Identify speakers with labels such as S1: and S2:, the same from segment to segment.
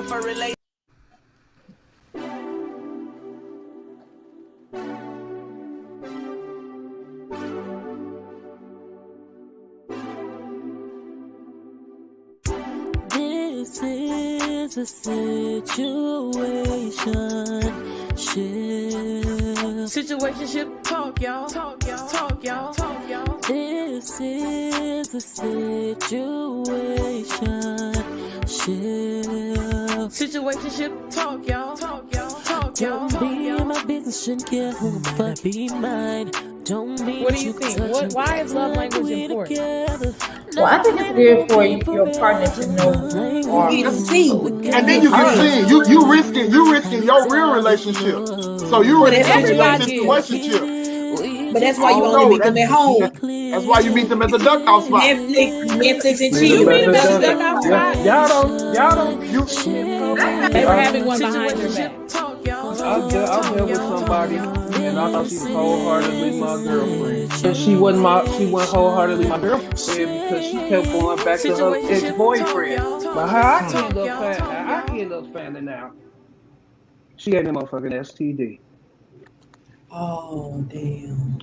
S1: potential for relation.
S2: This is a
S1: Situationship talk, y'all. Talk, y'all. Talk, y'all. Talk, y'all.
S2: This is a
S1: Situationship talk, y'all. Talk, y'all. Talk, y'all.
S2: Don't be in my business, shouldn't care who might be mine. Don't be.
S3: What do you think? Why is love language important?
S4: Well, I think it's good for your partner to know who you are.
S5: And then you get seen. You risking your real relationship. So you risking your situationship.
S6: But that's why you only meet them at home.
S5: That's why you meet them at the duck house spot.
S6: Netflix and chill.
S3: You meet them at the duck house spot?
S7: Y'all don't.
S3: They were having one behind their back.
S7: I was there with somebody, and I thought she was wholeheartedly my girlfriend. And she wasn't wholeheartedly my girlfriend because she kept going back to her ex-boyfriend. But how I end up finding out, she had a motherfucking STD.
S6: Oh, damn.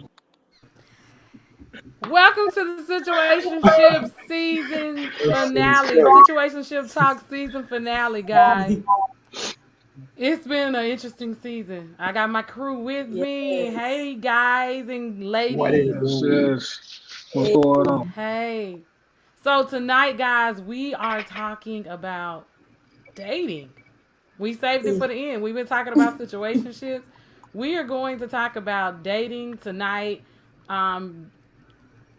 S3: Welcome to the Situationship season finale. Situationship Talk season finale, guys. It's been an interesting season. I got my crew with me. Hey, guys and ladies.
S7: What's going on?
S3: Hey. So tonight, guys, we are talking about dating. We saved it for the end. We've been talking about situationships. We are going to talk about dating tonight in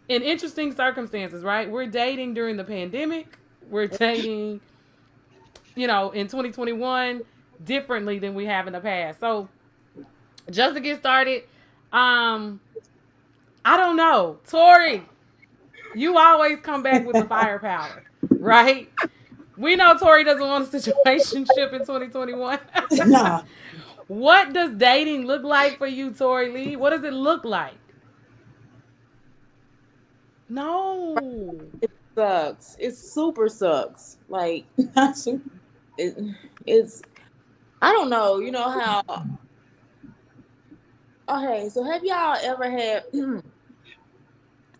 S3: interesting circumstances, right? We're dating during the pandemic. We're dating, in 2021 differently than we have in the past. So just to get started, I don't know. Tori, you always come back with the firepower, right? We know Tori doesn't want a situationship in 2021.
S6: Nah.
S3: What does dating look like for you, Tori Lee? What does it look like? No.
S4: It sucks. It super sucks. Like
S6: Not super.
S4: it's. I don't know. You know how? Okay, so have y'all ever had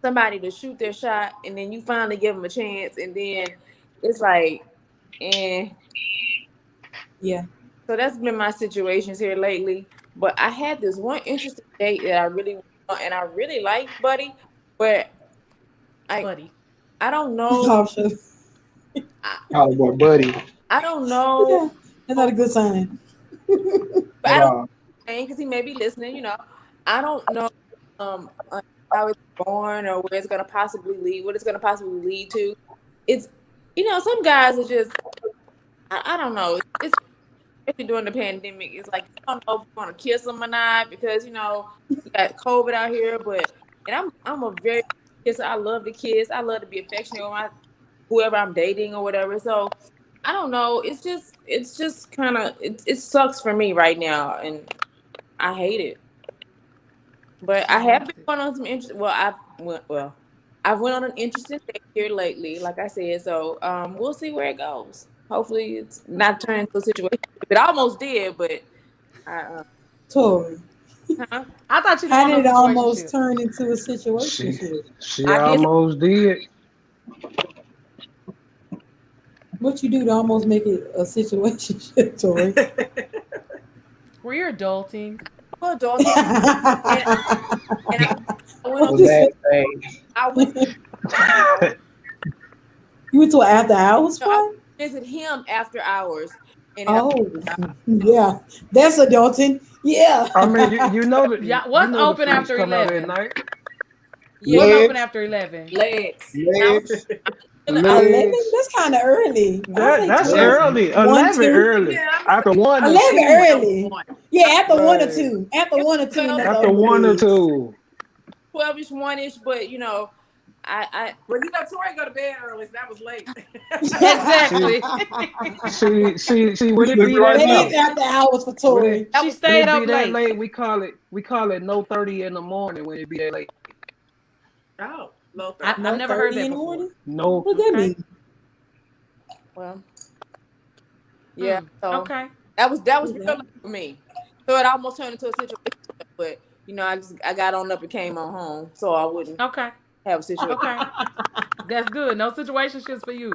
S4: somebody to shoot their shot and then you finally give them a chance and then it's like,
S6: Yeah.
S4: So that's been my situations here lately. But I had this one interesting date that I really want and I really like, Buddy, but I don't know.
S5: Hollywood Buddy.
S4: I don't know.
S6: That's not a good sign.
S4: But I don't because he may be listening, I don't know how it's born or where it's gonna possibly lead, what it's gonna possibly lead to. It's some guys are just I don't know. It's especially during the pandemic, it's like you don't know if you want to kiss them or not because you got COVID out here. And I'm a very kisser. I love to kiss. I love to be affectionate with whoever I'm dating or whatever. So I don't know. It's just kind of it sucks for me right now, and I hate it. But I have been going on some interest. I've went on an interesting date here lately, like I said. So we'll see where it goes. Hopefully, it's not turned into a situation. It almost did, but
S6: Tori.
S4: Huh?
S3: I thought you.
S6: How did it almost turn into a situation?
S7: She almost did.
S6: What you do to almost make it a situation, Tori?
S3: Were you adulting?
S4: Adulting.
S6: You went to an after hours party?
S4: Visit him after hours.
S6: And yeah, that's adulting. Yeah.
S7: I mean, you know that.
S3: Yeah, what's open after 11?
S4: Yeah.
S3: What's open after 11?
S4: Legs.
S6: 11? That's kind of early.
S7: That's early. 11 early. After 1 or 2.
S6: 11 early. Yeah, after 1 or 2. After 1 or 2.
S7: After 1 or 2.
S4: 12ish, 1ish, but I
S8: Tori go to bed early, so that was late.
S3: Exactly.
S7: See, would it be right now?
S6: After hours for Tori.
S3: She stayed up
S7: that
S3: late.
S7: We call it no 30 in the morning when it be that late.
S8: Oh, low 30.
S3: I've never heard that before.
S7: No.
S6: What does that mean?
S4: Well, Yeah. So
S3: Okay.
S4: that was real life for me. So it almost turned into a situation, but I got on up and came on home, so I wouldn't
S3: Okay.
S4: have a situation.
S3: Okay. That's good. No situationships for you.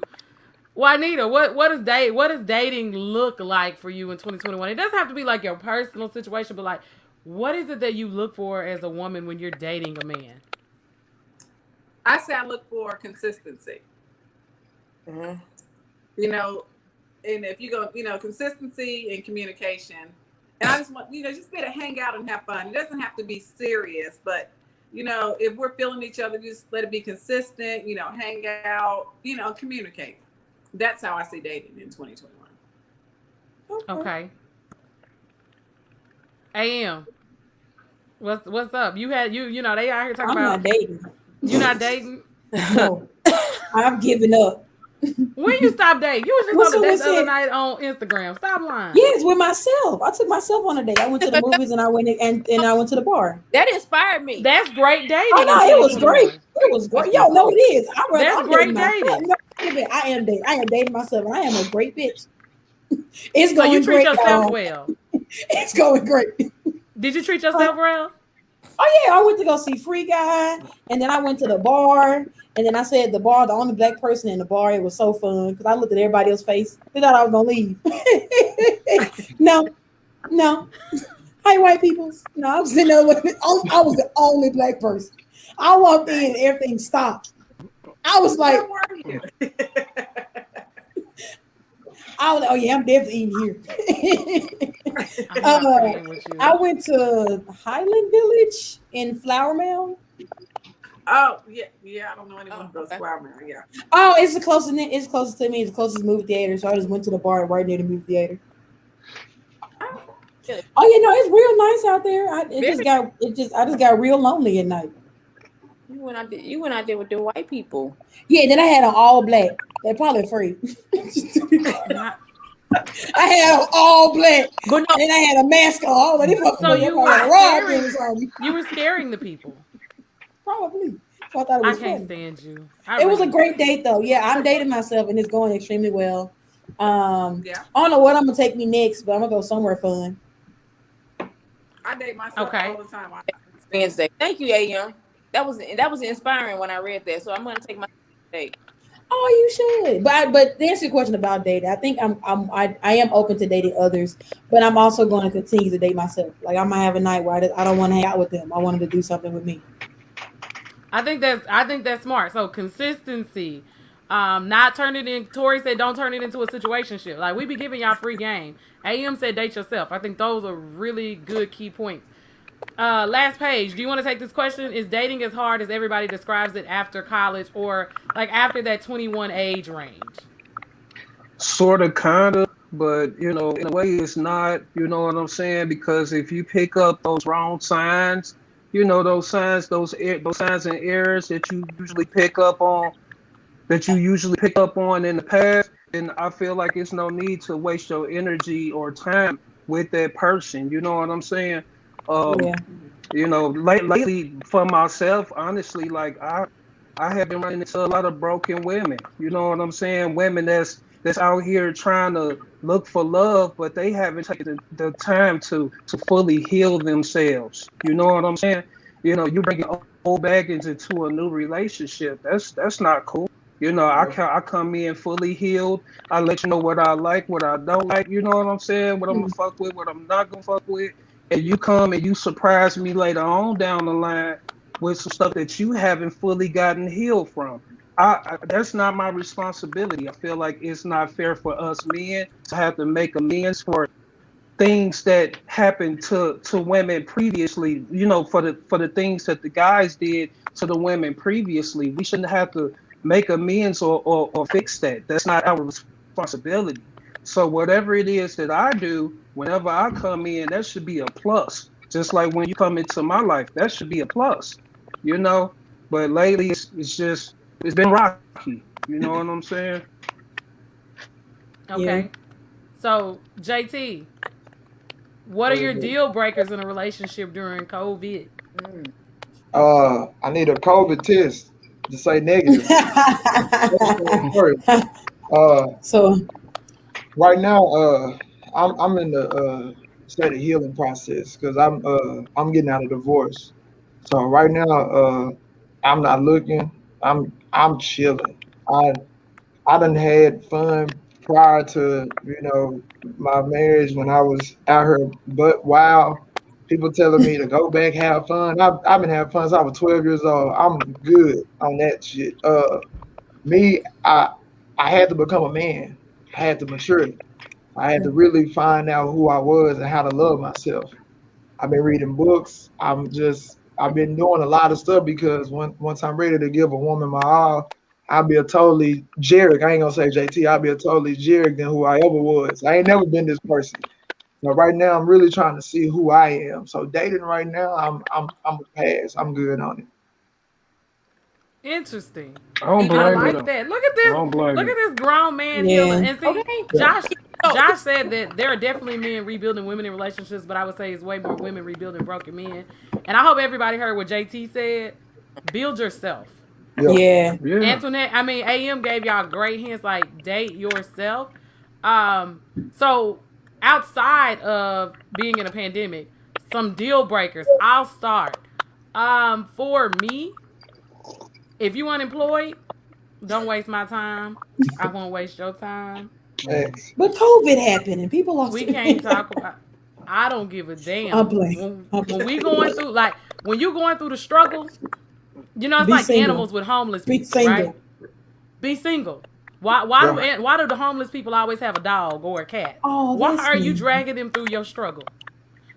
S3: Juanita, what does dating look like for you in 2021? It doesn't have to be like your personal situation, but like, what is it that you look for as a woman when you're dating a man?
S8: I say I look for consistency.
S4: Mm-hmm.
S8: You know, and if you go, consistency and communication. And I just want, just be to hang out and have fun. It doesn't have to be serious, but if we're feeling each other, just let it be consistent, hang out, communicate. That's how I see dating in 2021.
S3: Okay. AM. What's up? They out here talking about.
S6: I'm not dating.
S3: You're not dating?
S6: No, I'm giving up.
S3: When you stop dating? You was just on a date the other night on Instagram. Stop lying.
S6: Yes, with myself. I took myself on a date. I went to the movies and I went and I went to the bar.
S4: That inspired me.
S3: That's great dating.
S6: Oh no, it was great. It was great. Yo, no, it is.
S3: That's great dating.
S6: I am dating. I am dating myself, and I am a great bitch. It's going
S3: so you treat
S6: great,
S3: yourself well.
S6: It's going great.
S3: Did you treat yourself well?
S6: Oh yeah, I went to go see Free Guy, and then I went to the bar, and then I said the bar, the only black person in the bar. It was so fun because I looked at everybody else's face. They thought I was gonna leave. No. Hi, white people. No, I was sitting there with I was the only black person. I walked in, and everything stopped. I was like, oh yeah, I'm definitely eating here. I went to Highland Village in Flower Mound.
S8: Oh yeah, I don't know anyone who goes to Flower Mound. Yeah.
S6: Oh, it's the closest. It's closest to me. It's the closest movie theater. So I just went to the bar right near the movie theater. Oh, it's real nice out there. I just got real lonely at night.
S4: You went out there with the white people.
S6: Yeah, then I had an all black. They're probably afraid. I had an all black, but no. And I had a mask on.
S3: So you were scaring the people.
S6: Probably. So I thought it was
S3: I can't
S6: funny.
S3: stand you.
S6: It was a great date though. Yeah, I'm dating myself and it's going extremely well. I don't know what I'm gonna take me next, but I'm gonna go somewhere fun.
S8: I date myself all the time.
S4: Wednesday. Thank you, AM. That was inspiring when I read that. So I'm gonna take my date.
S6: Oh, you should. But to answer your question about dating, I think I am open to dating others, but I'm also going to continue to date myself. Like I might have a night where I don't want to hang out with them. I want them to do something with me.
S3: I think that's smart. So consistency, not turn it in. Tori said, don't turn it into a situationship. Like we be giving y'all free game. AM said, date yourself. I think those are really good key points. Last page. Do you want to take this question? Is dating as hard as everybody describes it after college or like after that 21 age range?
S7: Sort of, kind of, but in a way it's not, you know what I'm saying? Because if you pick up those wrong signs, those signs and errors that you usually pick up on in the past, then I feel like it's no need to waste your energy or time with that person. You know what I'm saying? Lately for myself, honestly, like I have been running into a lot of broken women. You know what I'm saying? Women that's out here trying to look for love, but they haven't taken the time to fully heal themselves. You know what I'm saying? You bring old baggage into a new relationship. That's not cool. I come in fully healed. I let you know what I like, what I don't like. You know what I'm saying? What I'm gonna fuck with, what I'm not gonna fuck with. And you come and you surprise me later on down the line with some stuff that you haven't fully gotten healed from. That's not my responsibility. I feel like it's not fair for us men to have to make amends for things that happened to women previously. For the things that the guys did to the women previously. We shouldn't have to make amends or fix that. That's not our responsibility. So whatever it is that I do, whenever I come in, that should be a plus. Just like when you come into my life, that should be a plus, But lately, it's been rocky. You know what I'm saying?
S3: Okay.
S6: Yeah.
S3: So, JT, what are your deal breakers in a relationship during COVID?
S9: I need a COVID test to say negative.
S6: So
S9: right now, I'm in the state of healing process because I'm getting out of divorce. So right now, I'm not looking. I'm chilling. I done had fun prior to my marriage when I was out here but wow. People telling me to go back, have fun. I've been having fun since I was 12 years old. I'm good on that shit. Me, I had to become a man. I had to mature. I had to really find out who I was and how to love myself. I've been reading books. I've been doing a lot of stuff because once I'm ready to give a woman my all, I'll be a totally Jarek. I ain't gonna say JT. I'll be a totally Jarek than who I ever was. I ain't never been this person. But right now, I'm really trying to see who I am. So dating right now, I'm a pass. I'm good on it.
S3: Interesting.
S7: I don't
S3: I
S7: blame you
S3: like
S7: though.
S3: that. Look at
S7: I
S3: this.
S7: don't blame
S3: Look
S7: you.
S3: at this grown man
S6: Yeah.
S3: healing. And see,
S4: Okay.
S3: Josh.
S4: So
S3: Josh said that there are definitely men rebuilding women in relationships, but I would say it's way more women rebuilding broken men. And I hope everybody heard what JT said. Build yourself.
S9: Yeah.
S6: Yeah.
S7: Yeah.
S3: Antoinette, I mean, AM gave y'all great hints like date yourself. So outside of being in a pandemic, some deal breakers. I'll start. For me, if you unemployed, don't waste my time. I won't waste your time.
S9: Thanks.
S6: But COVID happened and people lost.
S3: We can't talk about. I don't give a damn.
S6: I'm playing.
S3: When we going through like when you going through the struggle, you know it's
S6: Be
S3: like
S6: single.
S3: animals with homeless
S6: Be
S3: people, right?
S6: single.
S3: Be single. Why do the homeless people always have a dog or a cat?
S6: Oh,
S3: Why
S6: that's
S3: are you
S6: me.
S3: dragging them through your struggle?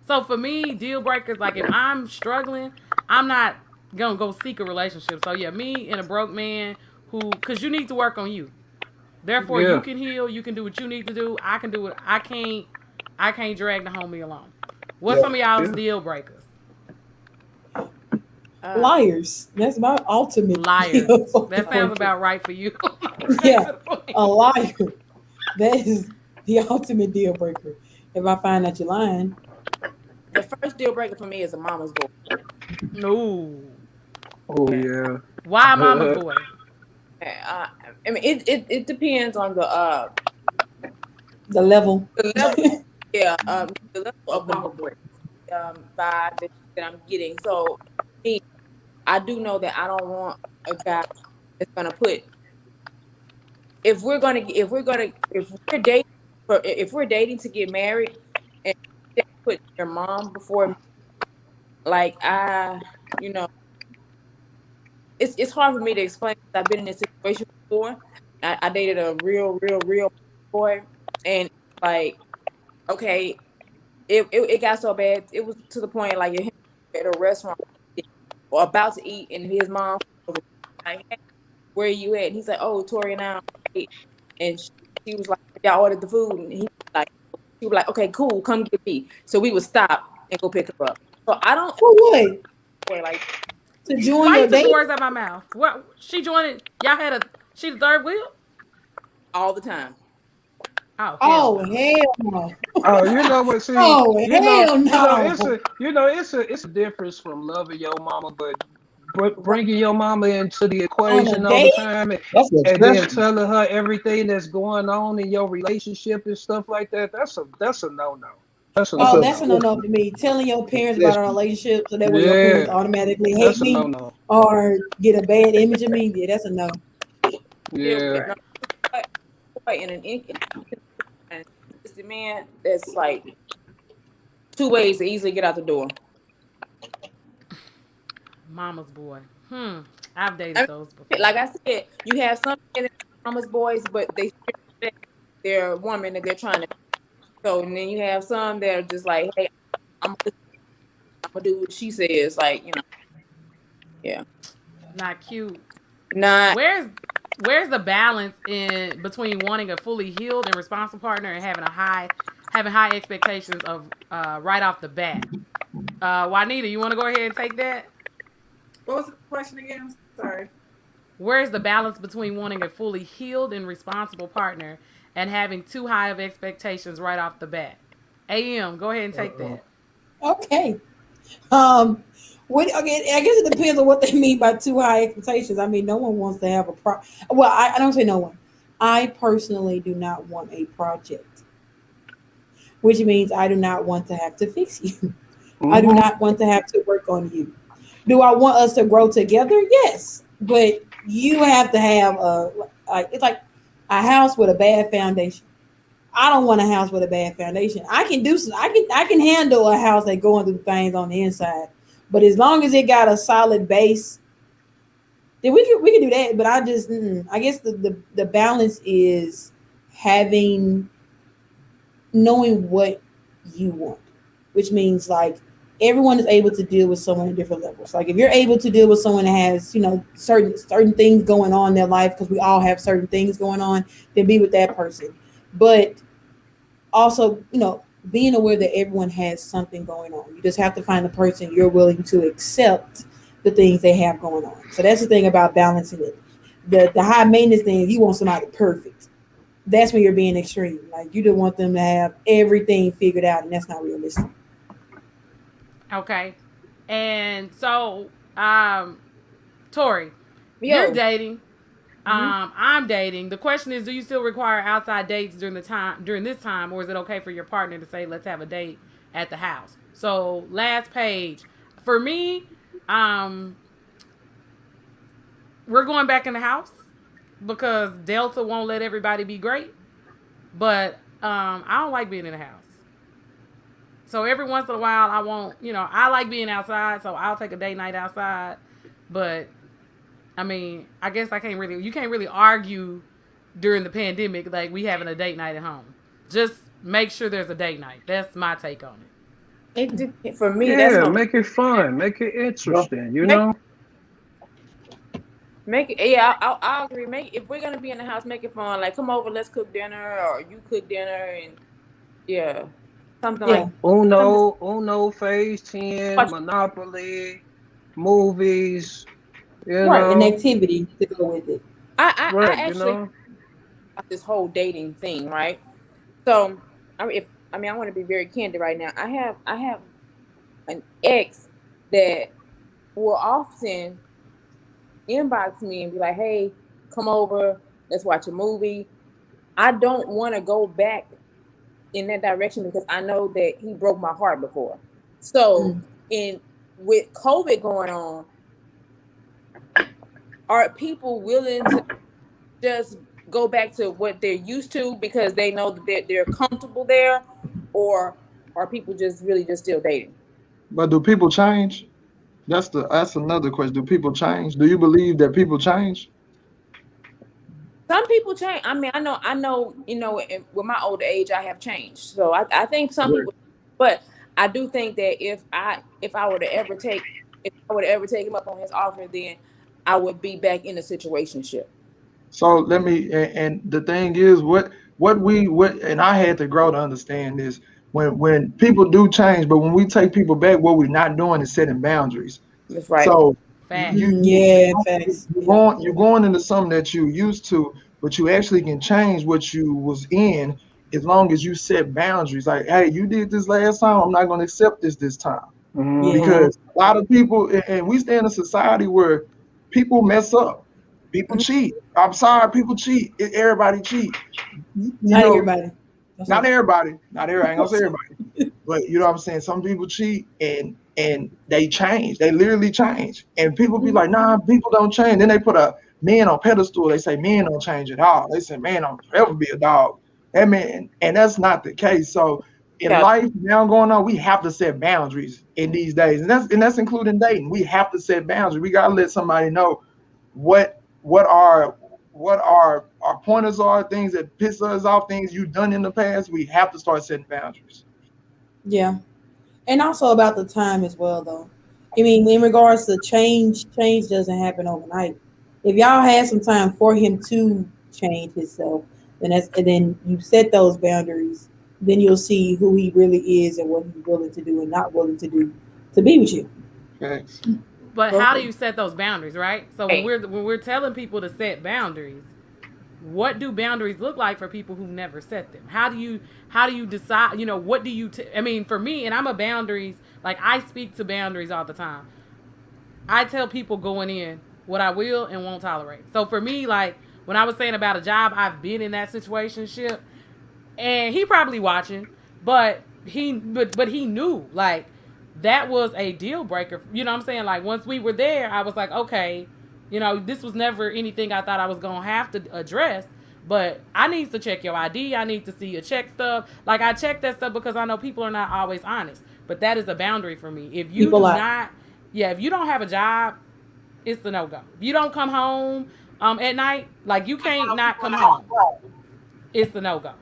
S3: So for me, deal breakers, like if I'm struggling, I'm not gonna go seek a relationship. So yeah, me and a broke man cause you need to work on you. Therefore you
S7: Yeah.
S3: can heal, you can do what you need to do. I can do it. I can't drag the homie along. What's
S9: Yeah.
S3: some of y'all's
S7: Yeah.
S3: deal breakers?
S6: Liars. That's my ultimate.
S3: Liars.
S6: fucking
S3: That sounds
S6: breaker.
S3: about right for you.
S6: Yeah. A liar. That is the ultimate deal breaker. If I find that you're lying.
S4: the first deal breaker for me is a mama's boy.
S3: No.
S7: Oh yeah.
S3: Why mama's boy?
S4: I mean, it depends on the
S6: level.
S4: level. Yeah, the level of the mama boy vibe that I'm getting. So me, I do know that I don't want a guy that's gonna put. If we're dating to get married, and put your mom before, like it's hard for me to explain. I've been in this situation before. I dated a real boy, and like, okay, it got so bad. It was to the point like him at a restaurant or about to eat, and his mom was like, "Hey, where are you at?" And he's like, "Oh, Tori and I ate." And she was like, "Y'all ordered the food," and she was like, "Okay, cool, come get me." So we would stop and go pick her up. So I don't
S6: For what?
S4: like
S6: To join
S3: Why
S6: your
S3: you took the
S6: date?
S3: words out my mouth? What she joined? Y'all had she the third wheel?
S4: all the time.
S3: Oh,
S6: Oh
S3: hell.
S6: hell no!
S7: Oh, you know what? See,
S6: Oh
S7: you know,
S6: hell no!
S7: it's a difference from loving your mama, but bringing your mama into the
S6: On a
S7: equation all the
S6: date?
S7: time,
S9: That's
S7: and then
S9: excessive.
S7: telling her everything that's going on in your relationship and stuff like that. That's a no no. That's a
S9: That's
S6: Oh,
S7: no
S9: a
S6: that's a
S7: no.
S6: no no for me. Telling your parents about our relationship so that way your parents
S7: Yeah,
S6: automatically hate
S7: that's a no
S6: me
S7: no.
S6: or get a bad image of me. Yeah, that's a no.
S7: Yeah,
S4: In an it's the man that's like two ways to easily get out the door.
S3: Mama's boy. I've
S4: I
S3: dated
S4: mean,
S3: those before.
S4: like I said, you have some men that are mama's boys, but they they're a woman that they're trying to. So and then you have some that are just like, hey, I'm gonna do what she says. Like yeah,
S3: Not cute.
S4: not
S3: Where's the balance in between wanting a fully healed and responsible partner and having high expectations of right off the bat? Juanita, you want to go ahead and take that?
S8: What was the question again? I'm sorry.
S3: Where's the balance between wanting a fully healed and responsible partner and having too high of expectations right off the bat? AM, go ahead and take that.
S6: Okay. Okay, I guess it depends on what they mean by too high expectations. I mean, no one wants to have a Well, I don't say no one. I personally do not want a project, which means I do not want to have to fix you. I do not want to have to work on you. Do I want us to grow together? Yes, but you have to have it's like a house with a bad foundation. I don't want a house with a bad foundation. I can do some, I can handle a house that going through things on the inside, but as long as it got a solid base, then we can do that. But I guess the balance is having knowing what you want, which means like everyone is able to deal with someone at different levels. Like if you're able to deal with someone that has, certain things going on in their life, because we all have certain things going on, then be with that person. But also, being aware that everyone has something going on. You just have to find the person you're willing to accept the things they have going on. So that's the thing about balancing it. The high maintenance thing is you want somebody perfect. That's when you're being extreme. Like you don't want them to have everything figured out, and that's not realistic.
S3: Okay. And so, Tori,
S4: Yo.
S3: you're dating. I'm dating. The question is, do you still require outside dates during this time, or is it okay for your partner to say, let's have a date at the house? So last page. For me, we're going back in the house because Delta won't let everybody be great. But I don't like being in the house. So every once in a while, I like being outside, so I'll take a date night outside. But I mean, I guess you can't really argue during the pandemic, like we having a date night at home. Just make sure there's a date night. That's my take on
S4: it. For me,
S7: make it fun, make it interesting,
S4: Make it, yeah, I'll agree. If we're gonna be in the house, make it fun. Like, come over, let's cook dinner, or you cook dinner, and something like
S7: Uno, Phase 10, Monopoly, movies.
S6: Right, an activity to go with it.
S4: I actually about this whole dating thing, right? So, I want to be very candid right now. I have an ex that will often inbox me and be like, "Hey, come over, let's watch a movie." I don't want to go back in that direction because I know that he broke my heart before. So, with COVID going on, are people willing to just go back to what they're used to because they know that they're comfortable there, or are people just still dating?
S9: But do people change? That's another question. Do people change? Do you believe that people change?
S4: Some people change. I mean, I know. With my older age, I have changed. So I think some people, but I do think that if I were to ever take him up on his offer, then I would be back in a situationship.
S9: So let me, and the thing is, and I had to grow to understand this. When people do change, but when we take people back, what we're not doing is setting boundaries.
S4: That's right.
S9: So
S6: facts. You're
S9: going into something that you used to, but you actually can change what you was in as long as you set boundaries. Like, hey, you did this last time, I'm not going to accept this time. Because a lot of people, and we stay in a society where people mess up, people cheat. I'm sorry, people cheat. Everybody cheat.
S6: Everybody.
S9: Not everybody. I ain't gonna say everybody. But you know what I'm saying? Some people cheat and they change. They literally change. And people be like, nah, people don't change. Then they put a man on pedestal. They say men don't change at all. They say man don't ever be a dog. And that's not the case. So in life now going on, we have to set boundaries in these days. And that's including dating. We have to set boundaries. We gotta let somebody know what our pointers are, things that piss us off, things you've done in the past. We have to start setting boundaries.
S6: Yeah. And also about the time as well, though. I mean, in regards to change doesn't happen overnight. If y'all had some time for him to change himself, and then you set those boundaries, then you'll see who he really is and what he's willing to do and not willing to do to be with you.
S9: Thanks.
S3: But how do you set those boundaries, right? So when we're telling people to set boundaries, what do boundaries look like for people who never set them? How do you decide, what do you I mean, for me, and I'm a boundaries, like I speak to boundaries all the time. I tell people going in what I will and won't tolerate. So for me, like when I was saying about a job, I've been in that situationship, and he probably watching, but he knew like that was a deal breaker. You know what I'm saying? Like once we were there, I was like, okay, you know, this was never anything I thought I was gonna have to address. But I need to check your ID. I need to see your check stuff. Like I check that stuff because I know people are not always honest. But that is a boundary for me. If you do not, if you don't have a job, it's the no go. If you don't come home at night, like you can't not come home. It's the no go.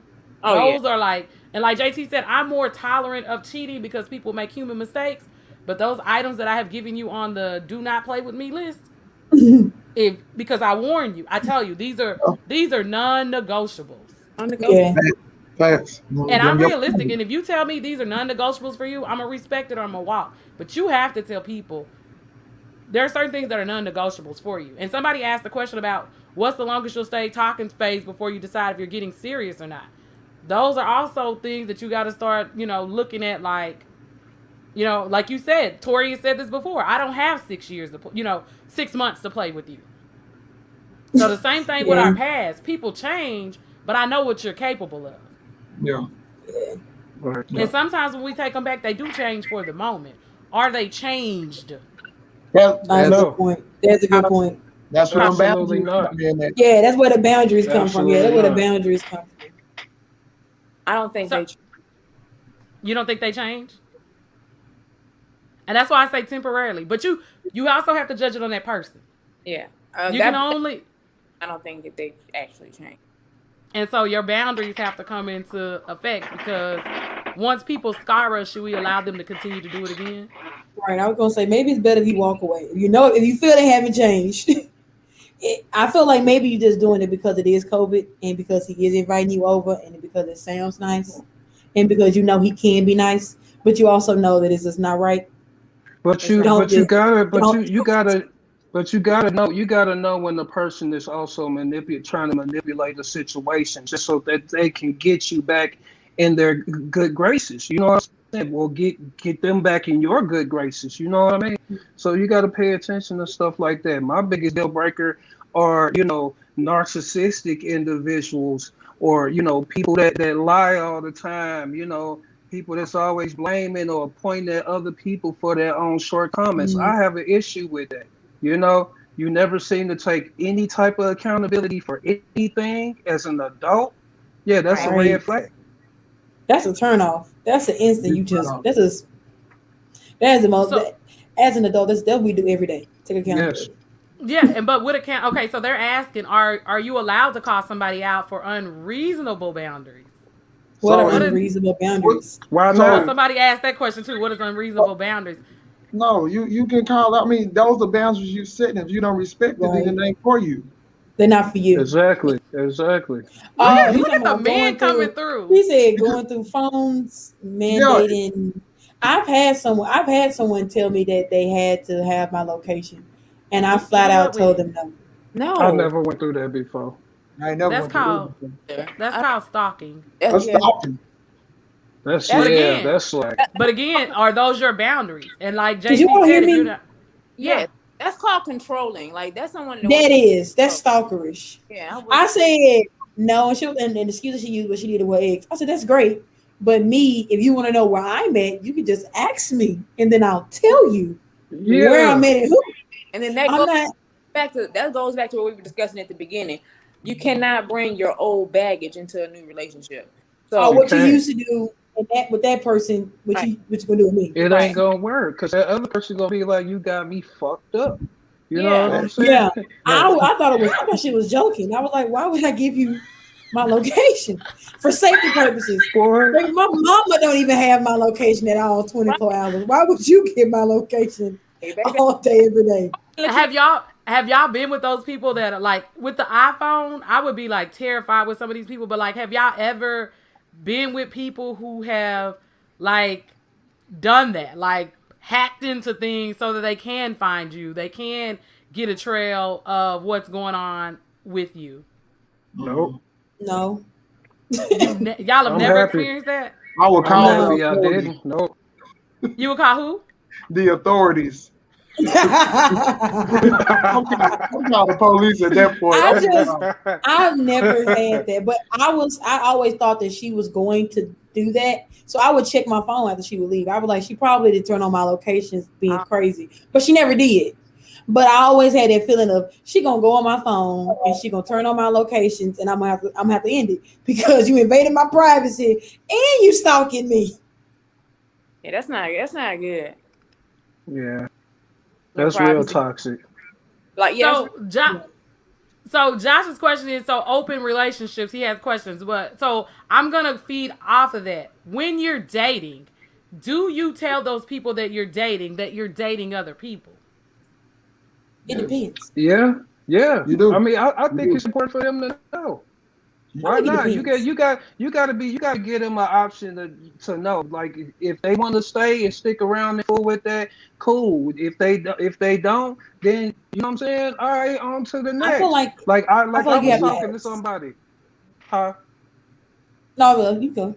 S3: Those are like, and like JT said, I'm more tolerant of cheating because people make human mistakes. But those items that I have given you on the do not play with me list, because I warn you, I tell you, these are non-negotiables.
S6: Yeah.
S9: Facts.
S3: And I'm realistic, and if you tell me these are non-negotiables for you, I'm gonna respect it or I'm gonna walk. But you have to tell people there are certain things that are non-negotiables for you. And somebody asked the question about what's the longest you'll stay talking phase before you decide if you're getting serious or not. Those are also things that you got to start, you know, looking at, like, you know, like you said, Tori has said this before. I don't have 6 years to, 6 months to play with you. So the same thing with our past. People change, but I know what you're capable of.
S9: Yeah.
S3: And sometimes when we take them back, they do change for the moment. Are they changed?
S6: That's a good point. That's a good point.
S9: That's where the boundaries come in.
S6: Yeah, that's where the boundaries come from. Yeah, that's where the boundaries come from.
S4: I don't think they.
S3: You don't think they change? And that's why I say temporarily. But you also have to judge it on that person.
S4: Yeah.
S3: You can only.
S4: I don't think that they actually change.
S3: And so your boundaries have to come into effect because once people scar us, should we allow them to continue to do it again?
S6: Right. I was gonna say maybe it's better if you walk away. If you feel they haven't changed. I feel like maybe you're just doing it because it is COVID and because he is inviting you over and because it sounds nice and because you know he can be nice, but you also know that it's just not right.
S7: But you gotta know when the person is also trying to manipulate the situation just so that they can get you back in their good graces. You know what I'm saying? Well, get them back in your good graces. You know what I mean? So you got to pay attention to stuff like that. My biggest deal breaker are, narcissistic individuals or, people that lie all the time, people that's always blaming or pointing at other people for their own shortcomings. I have an issue with that. You never seem to take any type of accountability for anything as an adult. Yeah, that's a red flag.
S6: That's a turnoff. That's an instant. That's the most. As an adult, that's what we do every day. Take accountability.
S3: Yes. Yeah, but with account. Okay, so they're asking, are you allowed to call somebody out for unreasonable boundaries?
S6: What are unreasonable boundaries?
S7: Why not?
S3: Somebody asked that question too. What is unreasonable boundaries?
S5: No, you can call. I mean, those are boundaries you set. If you don't respect it, then they ain't for you.
S6: They're not for you.
S7: Exactly.
S3: Look at the man coming through.
S6: He said going through phones, mandating. Yeah. I've had someone tell me that they had to have my location, and I flat out told them no.
S4: No,
S7: I never went through that before.
S3: That's called stalking.
S5: That's stalking.
S7: That's like.
S3: But again, are those your boundaries? And like JC said,
S4: yeah, that's called controlling. Like that's someone
S6: that's stalkerish.
S4: Yeah,
S6: I said no, and the excuse she used was she needed eggs. I said that's great, but me, if you want to know where I'm at, you can just ask me, and then I'll tell you where I'm at.
S4: And then that goes back to what we were discussing at the beginning. You cannot bring your old baggage into a new relationship. So
S6: what you used to do with that person, what you gonna do with me?
S7: It ain't gonna work because that other person gonna be like, "You got me fucked up." You know what I'm saying?
S6: Yeah, I thought she was joking. I was like, "Why would I give you my location for safety purposes?" Like, my mama don't even have my location at all 24 hours. Why would you get my location all day, every day?
S3: Have y'all been with those people that are like with the iPhone? I would be like terrified with some of these people, but like, have y'all ever been with people who have like done that, like hacked into things so that they can find you, they can get a trail of what's going on with you?
S7: No.
S3: Y'all have never experienced that?
S5: I would call
S7: I didn't. No.
S3: You would call who?
S5: The authorities. I'm calling the police at that point.
S6: I've never had that, but I always thought that she was going to do that. So I would check my phone after she would leave. I was like, she probably did turn on my locations being crazy, but she never did. But I always had that feeling of she gonna go on my phone and she gonna turn on my locations, and I'm gonna have to end it because you invaded my privacy and you stalking me.
S4: Yeah, that's not good.
S7: Yeah,
S4: No
S7: that's real
S4: privacy.
S7: toxic.
S4: Like
S3: So Josh's question is, so open relationships, he has questions, but so I'm gonna feed off of that. When you're dating, do you tell those people that you're dating other people?
S6: It depends.
S7: Yeah,
S5: You do.
S7: I mean, I think
S5: do.
S7: it's important for them to know. Why
S6: think it
S7: not? You
S6: depends.
S7: gotta give them an option to know. Like if they want to stay and stick around and fool with that, cool. If they don't, then you know what I'm saying. All right, on to the next.
S6: I feel like
S7: I
S6: you
S7: was
S6: have
S7: talking
S6: to
S7: to
S6: ask.
S7: somebody. Huh?
S6: No, well, you go.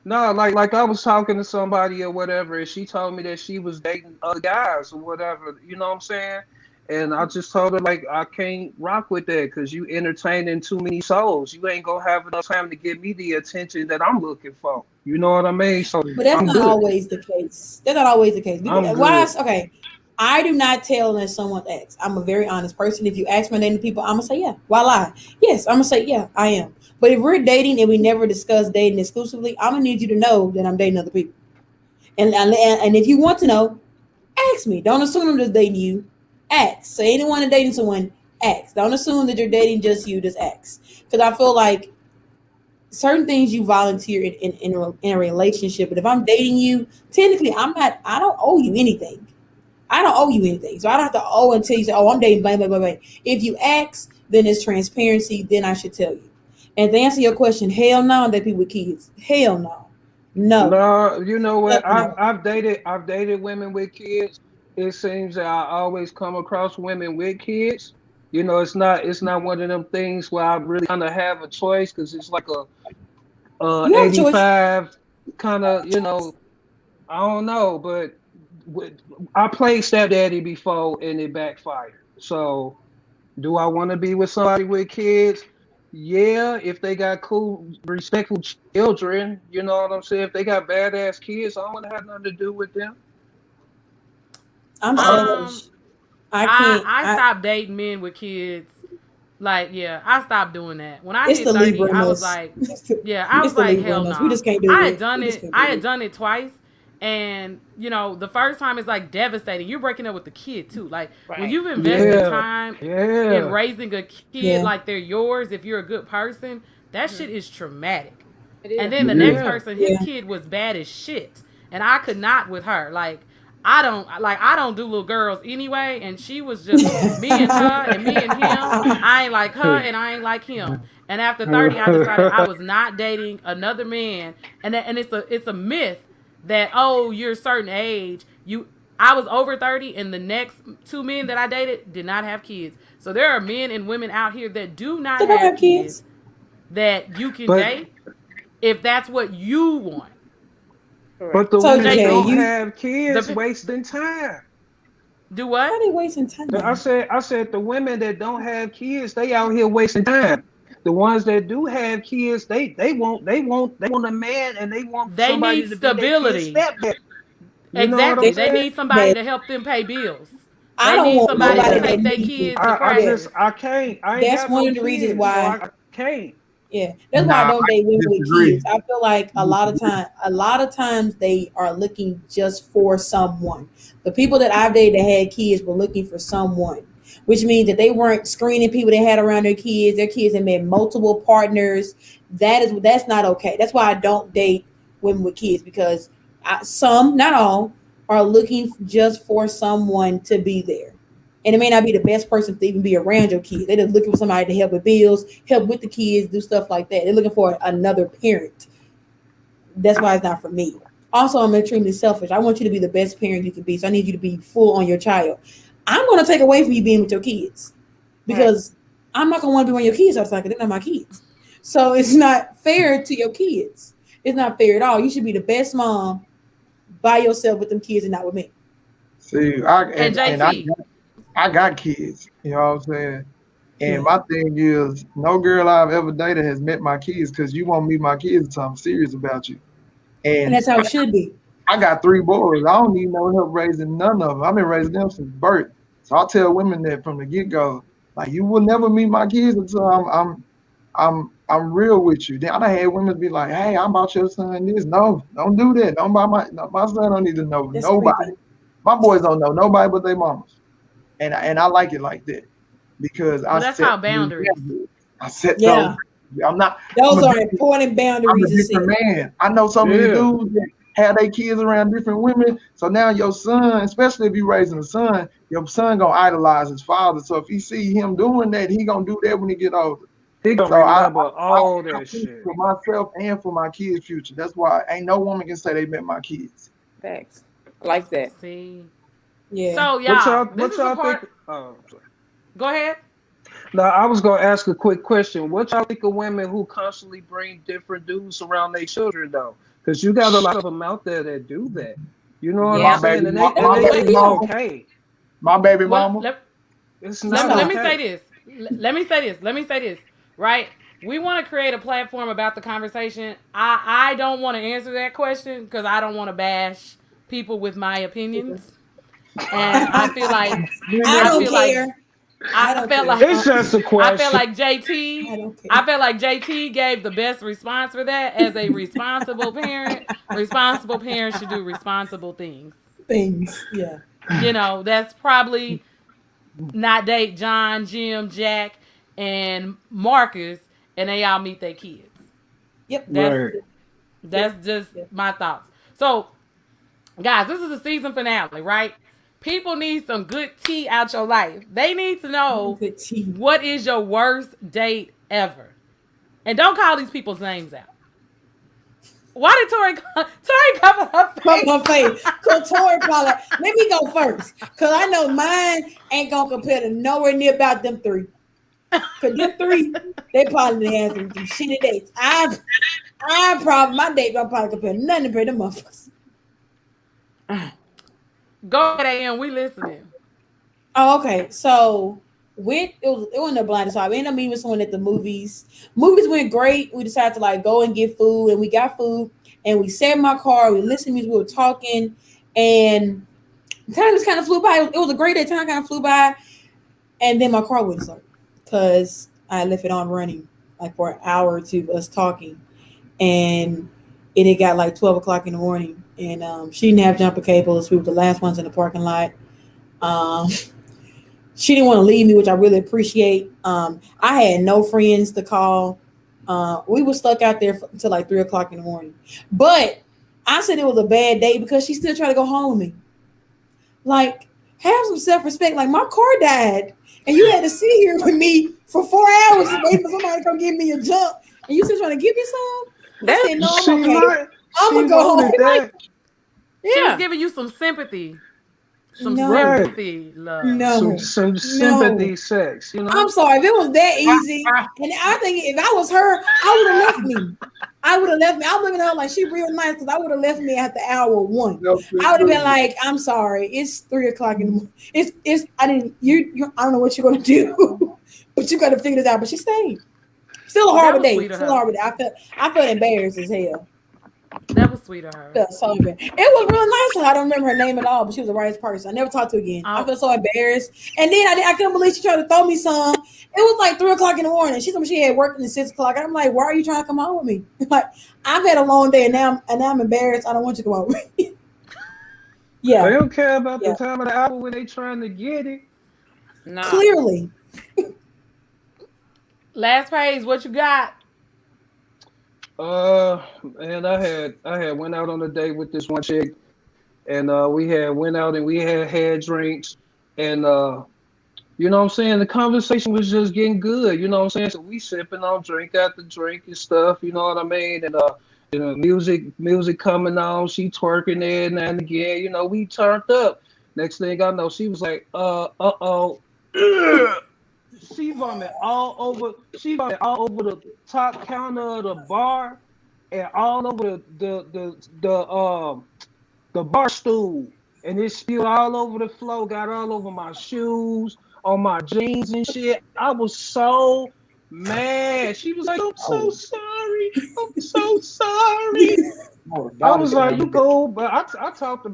S7: No, like I was talking to somebody or whatever, and she told me that she was dating other guys or whatever. You know what I'm saying? And I just told her like I can't rock with that because you entertaining too many souls. You ain't gonna have enough time to give me the attention that I'm looking for. You know what I mean? So
S6: But that's
S7: I'm
S6: not
S7: good.
S6: always the case. That's not always the case.
S7: I'm
S6: Because,
S7: good.
S6: okay, I do not tell unless someone asks. I'm a very honest person. If you ask my name to people, I'm gonna say yeah. Why lie? Yes, I'm gonna say yeah, I am. But if we're dating and we never discuss dating exclusively, I'm gonna need you to know that I'm dating other people. And if you want to know, ask me. Don't assume I'm just dating you. Ask. So anyone that's dating someone, ask. Don't assume that you're dating just you. Just ask. Because I feel like certain things you volunteer in a relationship, but if I'm dating you, technically I don't owe you anything. I don't owe you anything. So I don't have to owe until you say, oh, I'm dating blah, blah, blah, blah. If you ask, then it's transparency, then I should tell you. And to answer your question, hell no, I'm dating people with kids. Hell no.
S7: No, you know what?
S6: No.
S7: I've dated women with kids. It seems that I always come across women with kids. You know, it's not one of them things where I really kind of have a choice because it's like a
S6: You have a choice.
S7: 85 kind of, you know, I don't know, but I played stepdaddy before and it backfired. So, do I want to be with somebody with kids? Yeah, if they got cool, respectful children, you know what I'm saying? If they got badass kids, I don't want to have nothing to do with them.
S6: I'm selfish. I can't.
S3: I stopped dating men with kids. Like, yeah, I stopped doing that. When I
S6: It's
S3: hit
S6: the
S3: 30,
S6: Libra
S3: I
S6: in
S3: was
S6: us.
S3: like, yeah, I
S6: It's
S3: was
S6: the
S3: like,
S6: Libra
S3: hell
S6: in us.
S3: no.
S6: We just can't do
S3: I
S6: it.
S3: had done
S6: We just
S3: it.
S6: can't do
S3: I had
S6: it.
S3: done it twice. And, you know, the first time is like devastating. You're breaking up with the kid too. Like when you've invested time in raising a kid like they're yours, if you're a good person, that shit is traumatic. And then the next person, his kid was bad as shit. And I could not with her. Like I don't do little girls anyway, and she was just me and her and me and him. I ain't like her and I ain't like him. And after 30, I decided I was not dating another man. And it's a myth that you're a certain age. I was over 30, and the next two men that I dated did not have kids. So there are men and women out here that do not have kids that you can date if that's what you want.
S7: But the women that don't have kids wasting time.
S3: Do what?
S6: How are they wasting time?
S7: I said the women that don't have kids, they out here wasting time. The ones that do have kids, they want a man and they want somebody
S3: need stability.
S7: Exactly.
S3: They need somebody to help them pay bills.
S6: I
S3: they
S6: don't
S3: need
S6: want
S3: somebody
S6: nobody
S3: to take their kids to practice.
S7: I can't. I ain't
S6: That's
S7: got
S6: one
S7: no
S6: of the reasons
S7: kids,
S6: why
S7: so I can't.
S6: Yeah, that's why I don't date women with kids. I feel like a lot of times they are looking just for someone. The people that I've dated that had kids were looking for someone, which means that they weren't screening people they had around their kids. Their kids had met multiple partners. That's not okay. That's why I don't date women with kids, because some, not all, are looking just for someone to be there. And it may not be the best person to even be around your kids. They're just looking for somebody to help with bills, help with the kids, do stuff like that. They're looking for another parent. That's why it's not for me. Also, I'm extremely selfish. I want you to be the best parent you can be. So I need you to be full on your child. I'm going to take away from you being with your kids, because I'm not going to want to be around your kids all the time, because they're not my kids. So it's not fair to your kids. It's not fair at all. You should be the best mom by yourself with them kids and not with me.
S9: See,
S3: And JT.
S9: I got kids. You know what I'm saying? And my thing is, no girl I've ever dated has met my kids because you won't meet my kids until I'm serious about you.
S6: And that's how it should be.
S9: I got 3 boys. I don't need no help raising none of them. I've been raising them since birth. So I tell women that from the get-go, like you will never meet my kids until I'm real with you. Then I had women be like, "Hey, I'm about your son this." No, don't do that. Don't buy my son don't need to know
S6: That's
S9: nobody.
S6: creepy.
S9: My boys don't know nobody but their mamas. And I like it like that because
S3: Well, that's how boundaries.
S9: I set
S6: Yeah.
S9: those. I'm not.
S6: Those
S9: I'm a
S6: are
S9: different-
S6: important
S9: I'm a
S6: boundaries to set.
S9: different man. I know so many
S7: Yeah.
S9: dudes that have their kids around different women. So now your son, especially if you raising a son, your son gonna idolize his father. So if he see him doing that, he gonna do that when he get older.
S7: He gonna
S9: So
S7: remember all
S9: I
S7: that
S9: think
S7: shit.
S9: for myself and for my kids' future. That's why ain't no woman can say they met my kids.
S4: Thanks. I like that.
S3: See.
S6: Yeah.
S3: So
S7: What
S3: y'all,
S7: y'all,
S3: this
S7: what
S3: is the
S7: y'all
S3: part.
S7: think? Oh, sorry.
S3: Go ahead.
S7: Now, I was gonna ask a quick question. What y'all think of women who constantly bring different dudes around their children, though? Because you got a lot of them out there that do that. You know what
S3: Yeah.
S7: I'm saying? And
S9: My
S7: they
S9: baby
S7: think it's
S9: mama.
S7: okay.
S9: My baby
S3: Well,
S9: mama.
S7: It's
S3: let
S7: not
S3: me
S7: okay.
S3: say this. Let me say this. Right? We want to create a platform about the conversation. I don't want to answer that question because I don't want to bash people with my opinions. And I feel like
S6: I don't
S3: feel like-
S6: care.
S3: I
S6: don't
S3: felt
S6: care.
S3: like
S7: It's just a
S3: I
S7: question.
S3: felt like
S6: I
S3: JT.
S6: don't care.
S3: I felt like JT gave the best response for that as a responsible parent. Responsible parents should do responsible things.
S6: Things. Yeah.
S3: You know, that's probably not date John, Jim, Jack, and Marcus, and they all meet their kids.
S6: Yep.
S3: That's just my thoughts. So, guys, this is the season finale, right? People need some good tea out your life. They need to know
S6: Good tea.
S3: what is your worst date ever. And don't call these people's names out. Why did Tori cover her face?
S6: Come face. Cause Tori probably, let me go first. Cause I know mine ain't gonna compare to nowhere near about them 3. Cause them 3, they probably had some shitty dates. I probably my date don't probably compare nothing to them motherfuckers.
S3: Go ahead, AM. We listening.
S6: Oh, okay. So it wasn't a blind spot. We ended up meeting with someone at the movies. Movies went great. We decided to like go and get food, and we got food, and we sat in my car. We listened to music. We were talking, and time just kind of flew by. It was a great day. Time kind of flew by, and then my car wouldn't start because I left it on running like for an hour or two of us talking, and it had got like 12 o'clock in the morning, and she didn't have jumper cables. We were the last ones in the parking lot. She didn't want to leave me, which I really appreciate. I had no friends to call. We were stuck out there until like 3 o'clock in the morning. But I said it was a bad day because she still tried to go home with me. Like, have some self-respect. Like, my car died, and you had to sit here with me for 4 hours and wait for somebody to come give me a jump, and you still trying to give me some? I said, no, I'm okay. I'm going to go home.
S3: She was giving you some sympathy. Some sympathy, love.
S6: No.
S7: Some sympathy sex. You know?
S6: I'm sorry. If it was that easy, and I think if I was her, I would have left me. I would have left me. I'm looking at her like she real nice because I would have left me at the hour 1. I would have been like, I'm sorry. It's 3 o'clock in the morning. It's I didn't you I don't know what you're gonna do, but you gotta figure this out. But she stayed. Still a horrible day. Still a horrible day. I felt embarrassed as hell.
S3: That was sweet of her.
S6: Felt so embarrassed. It was real nice. I don't remember her name at all, but she was the rightest person. I never talked to her again. I felt so embarrassed. And then I couldn't believe she tried to throw me some. It was like 3 o'clock in the morning. She told me she had worked until 6 o'clock. I'm like, why are you trying to come home with me? Like, I've had a long day and now I'm embarrassed. I don't want you to come home with me. Yeah.
S7: They don't care about the time of the hour when they trying to get it.
S3: No.
S6: Clearly.
S3: Last page, what you got?
S7: And I had went out on a date with this one chick, and we went out and we had drinks, and you know what I'm saying, the conversation was just getting good, you know what I'm saying? So we sipping on drink after drink and stuff, you know what I mean? And you know, music coming on, she twerking there now and again, you know, we turned up. Next thing I know, she was like, she vomit all over the top counter of the bar and all over the bar stool. and it spilled all over the floor, got all over my shoes, on my jeans and shit. I was so mad. She was like, I'm so sorry. I'm so sorry. I was like, you cool, but I talked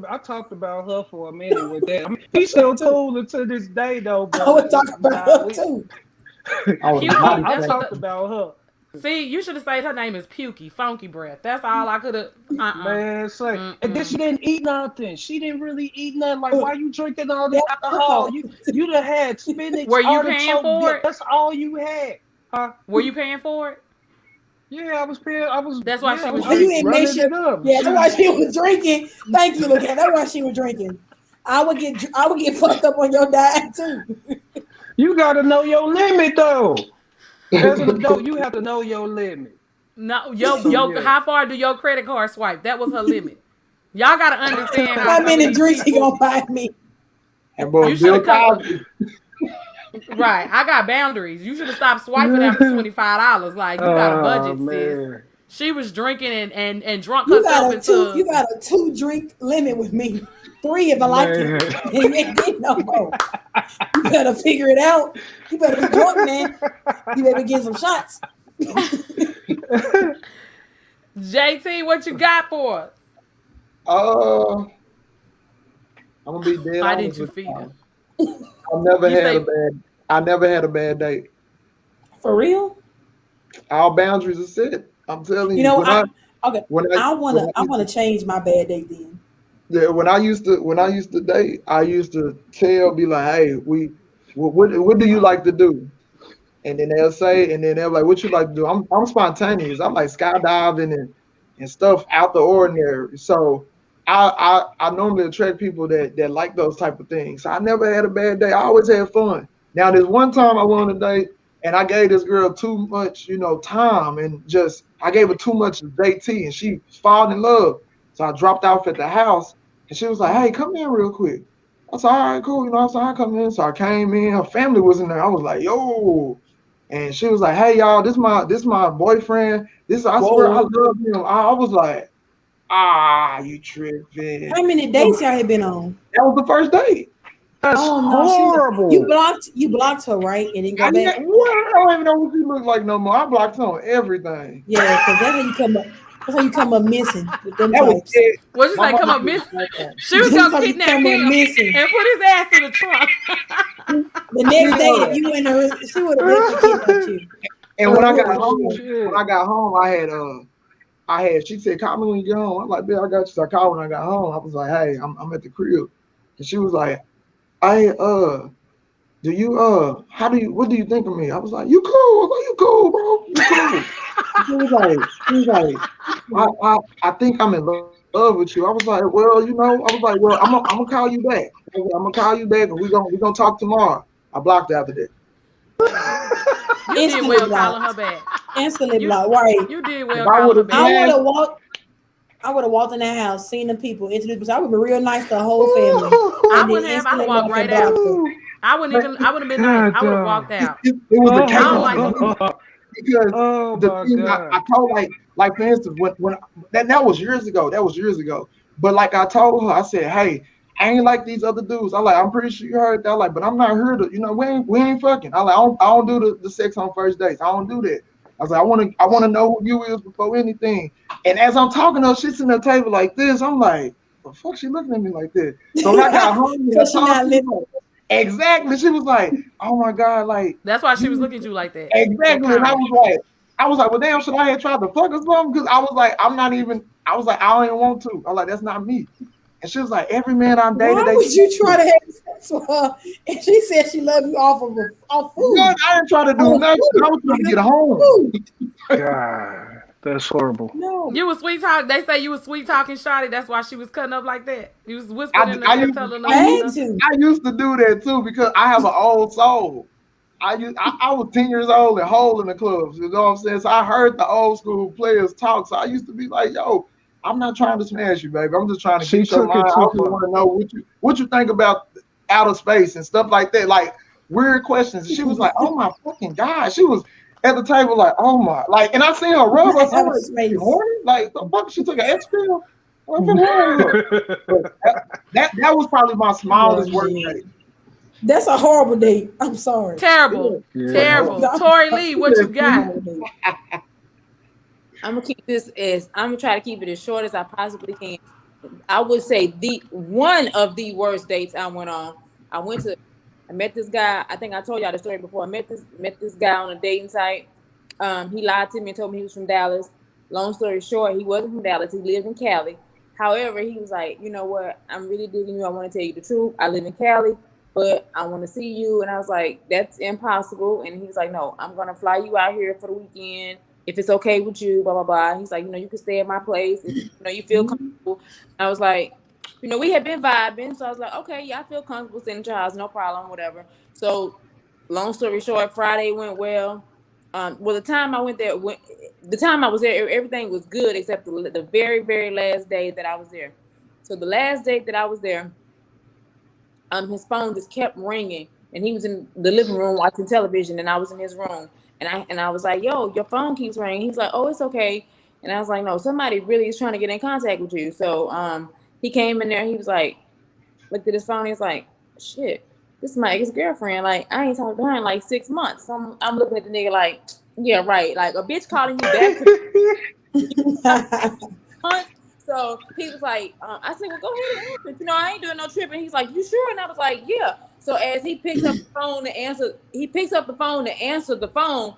S7: about her for a minute with that. I mean, he's still cool to this day though. But
S6: I would talk about her too.
S7: I talked about her.
S3: See, you should have said her name is Pukey, Funky Breath. That's all I could have.
S7: Man, say, and then she didn't eat nothing. She didn't really eat nothing. Like, why you drinking all this alcohol? You done had spinach.
S3: Were you paying for it?
S7: That's all you had. Huh?
S3: Were you paying for it?
S7: Yeah, I was paying.
S3: That's why she was
S6: drinking.
S7: It up.
S6: Yeah, that's why she was drinking. Thank you, Lucas. That's why she was drinking. I would get fucked up on your diet too.
S7: You gotta know your limit though. As an adult, you have to know your limit.
S3: No, how far do your credit card swipe? That was her limit. Y'all gotta understand
S6: how many drinks he gonna buy me.
S3: You should have right. I got boundaries. You should have stopped swiping after $25. Like, you got a budget, sis. She was drinking and drunk herself into.
S6: You got a 2-drink limit with me. 3 if I like it. And ain't get no more. You better figure it out. You better be drunk, man. You better get some shots.
S3: JT, what you got for us?
S9: I'm gonna be dead.
S3: Why did you feed her?
S9: I never had a bad date.
S6: For real?
S9: Our boundaries are set. I'm telling you.
S6: You know, I wanna change my bad date then.
S9: Yeah, when I used to date, I used to be like, hey, what do you like to do? And then they'll say, and then they're like, what you like to do? I'm spontaneous. I'm like skydiving and stuff out the ordinary. So I normally attract people that like those type of things. So I never had a bad day. I always had fun. Now there's one time I went on a date and I gave this girl too much, time, and I gave her too much JT, and she fallen in love. So I dropped off at the house, and she was like, hey, come in real quick. I said, all right, cool. I said, I come in. So I came in. Her family was in there. I was like, yo. And she was like, hey, y'all, this my boyfriend. I swear I love him. I was like, you tripping.
S6: How many dates y'all had been on?
S9: That was the first date.
S7: That's horrible.
S6: You blocked her, right? And then go back.
S9: I don't even know what she looked like no more. I blocked her on everything.
S6: Yeah, because that's how you come up. That's how you come up missing with them
S9: That was
S6: types.
S9: it.
S3: What'd you say? Come up missing? She was gonna kidnap him and put his ass in the trunk.
S6: The next day, if you went her, she would have kidnapped you.
S9: And when I got home, I had. She said, "Call me when you get home." I'm like, "Bill, I got you." So I called when I got home. I was like, "Hey, I'm at the crib," and she was like, what do you think of me? I was like, you cool. I was like, you cool, bro. You cool. She was like, I think I'm in love with you. I was like, well, I'm gonna call you back. I'm gonna call you back, and we're gonna talk tomorrow. I blocked after that.
S3: You did well calling her back.
S6: Instantly blocked, right?
S3: You did well calling her back.
S6: I would have walked in that house, seen the people, introduced myself. I would be real nice to the whole family.
S3: I wouldn't have. I would have walked right out. I would have been nice. I would have walked out.
S9: It was a case because I told like for instance when that was years ago. But like I told her, I said, hey, I ain't like these other dudes. I'm pretty sure you heard that. But I'm not here to, we ain't fucking. I don't do the sex on first dates. I don't do that. I was like, I want to know who you is before anything. And as I'm talking to her, she's sitting at the table like this. I'm like, the fuck she looking at me like this? So when I got home, exactly. She was like, oh my God, like.
S3: That's why she was looking at you like that.
S9: Exactly. And I was like, well, damn, should I have tried to fuck or something? Because I was like, I don't even want to. I was like, that's not me. And she was like, every man I'm dating.
S6: Why would you try to have sex with her? And she said she loved you off food.
S9: God, I didn't try to do nothing. I was trying to get home.
S7: God, that's horrible.
S6: No.
S3: You was sweet talk. They say you was sweet talking shawty. That's why she was cutting up like that. You was whispering in the ear, telling her.
S9: I used to do that too because I have an old soul. I was 10 years old and whole in the clubs. You know what I'm saying? So I heard the old school players talk. So I used to be like, yo, I'm not trying to smash you, baby. I'm just trying to get your mind. I just want to know what you think about outer space and stuff like that, like weird questions. And she was like, "Oh my fucking God!" She was at the table like, "Oh my!" Like, and I seen her rub. I said, "Horny?" Like, the fuck? She took an X pill. What's wrong with her? That was probably my smallest work date.
S6: That's a horrible date. I'm sorry.
S3: Terrible.
S7: Yeah.
S3: Terrible.
S6: Yeah.
S3: Tori Lee, what you got?
S4: I'm gonna keep this as I'm gonna try to keep it as short as I possibly can. I would say the one of the worst dates I went on. I met this guy. I think I told y'all the story before. I met this guy on a dating site. He lied to me and told me he was from Dallas. Long story short, he wasn't from Dallas. He lived in Cali. However, he was like, you know what? I'm really digging you. I want to tell you the truth. I live in Cali, but I want to see you. And I was like, that's impossible. And he was like, no, I'm gonna fly you out here for the weekend. If it's okay with you, blah, blah, blah. He's like, you can stay at my place if, you feel comfortable. I was like, we had been vibing. So I was like, okay, yeah, I feel comfortable staying at your house. No problem, whatever. So long story short, Friday went well. The time I went there, the time I was there, everything was good except the very, very last day that I was there. So the last day that I was there, his phone just kept ringing. And he was in the living room watching television, and I was in his room. And I was like, yo, your phone keeps ringing. He's like, oh, it's okay. And I was like, no, somebody really is trying to get in contact with you. So he came in there. He was like, looked at his phone. He's like, shit, this is my ex-girlfriend. Like, I ain't talked to her in like 6 months. So I'm looking at the nigga like, yeah, right. Like a bitch calling you back. So he was like, I said, well, go ahead and answer. I ain't doing no tripping. He's like, you sure? And I was like, yeah. So as he picks up the phone to answer, the phone,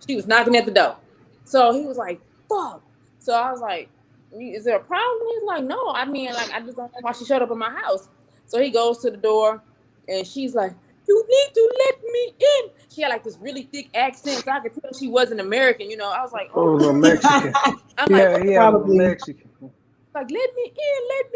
S4: she was knocking at the door. So he was like, fuck. So I was like, is there a problem? He's like, no. I mean, like, I just don't know why she showed up at my house. So he goes to the door and she's like, you need to let me in. She had like this really thick accent, so I could tell she wasn't American. I was like,
S7: oh, Mexican.
S4: I'm
S7: probably Mexican.
S4: Like, let me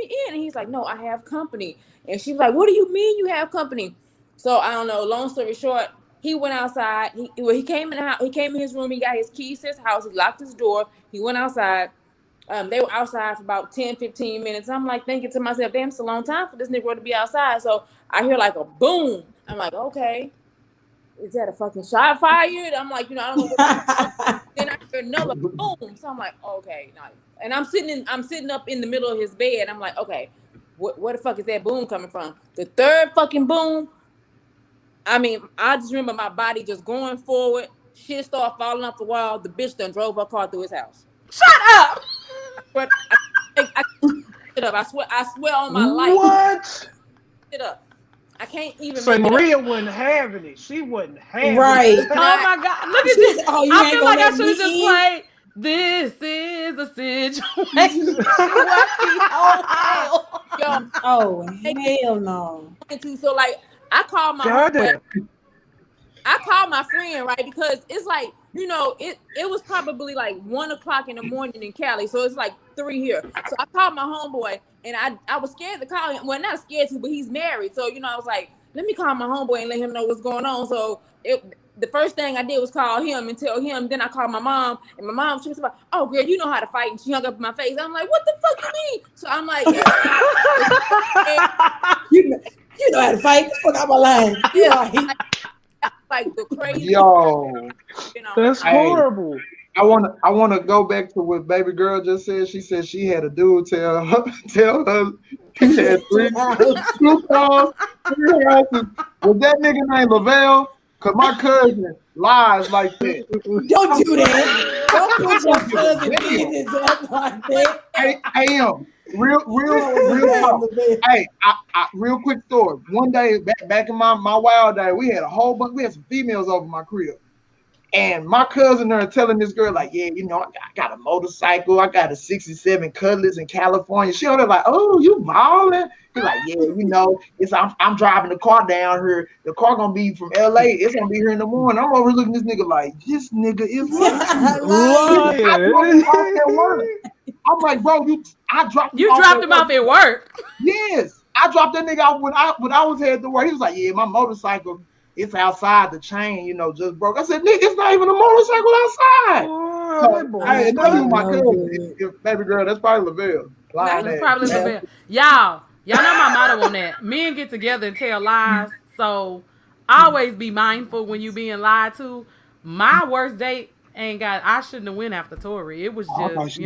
S4: in. And he's like, no, I have company. And she was like, what do you mean you have company? So I don't know. Long story short, he went outside. He came in the house. He came in his room. He got his keys to his house. He locked his door. He went outside. They were outside for about 10, 15 minutes. I'm like thinking to myself, damn, it's a long time for this nigga to be outside. So I hear like a boom. I'm like, okay, is that a fucking shot fired? I'm like, I don't know. Then I hear another boom. So I'm like, okay, nice. And I'm sitting up in the middle of his bed. I'm like, okay, where the fuck is that boom coming from? The third fucking boom. I mean, I just remember my body just going forward. Shit started falling off the wall. The bitch done drove her car through his house.
S3: Shut up!
S4: But I swear on my life.
S7: What?
S4: Shut up. I can't even.
S7: So Maria wasn't having it. She wasn't having
S6: right.
S7: it.
S3: Oh my God! Look at this. I feel like I should have just played. This is a situation.
S6: Oh hell no.
S4: So like, I called my friend, right? Because it's like, it was probably like 1 o'clock in the morning in Cali. So it's like 3 here. So I called my homeboy and I was scared to call him. Well, not scared to, but he's married. So, I was like, let me call my homeboy and let him know what's going on. So the first thing I did was call him and tell him. Then I called my mom, and my mom, she was like, oh, girl, you know how to fight. And she hung up in my face. I'm like, what the fuck you mean? So I'm like,
S6: you know how to fight. Fuck out my line. Yeah.
S4: Like the crazy.
S9: Yo,
S7: that's horrible.
S9: I wanna go back to what baby girl just said. She said she had a dude tell her he had 3 cars, 3 houses. Was that nigga named Lavelle? Cause my cousin lies like that.
S6: Don't do that. Don't put your cousin business up like that.
S9: I am. Real talk. Hey, I real quick story. One day back in my wild day, we had a whole bunch. We had some females over my crib, and my cousin are telling this girl like, yeah, I got a motorcycle. I got a '67 Cutlass in California. She on there like, oh, you balling? He's like, yeah, it's I'm driving the car down here. The car gonna be from LA. It's gonna be here in the morning. I'm over looking at this nigga like, this nigga is lying. I'm like, bro, I dropped
S3: him off at work.
S9: Yes, I dropped that nigga out when I was headed to work. He was like, yeah, my motorcycle, it's outside the chain, just broke. I said, nigga, it's not even a motorcycle outside. That was my cousin. Baby girl, that's probably Lavelle.
S3: That's probably Lavelle. Y'all know my motto on that. Men get together and tell lies. So always be mindful when you being lied to. My worst date I shouldn't have went after Tori. It was just,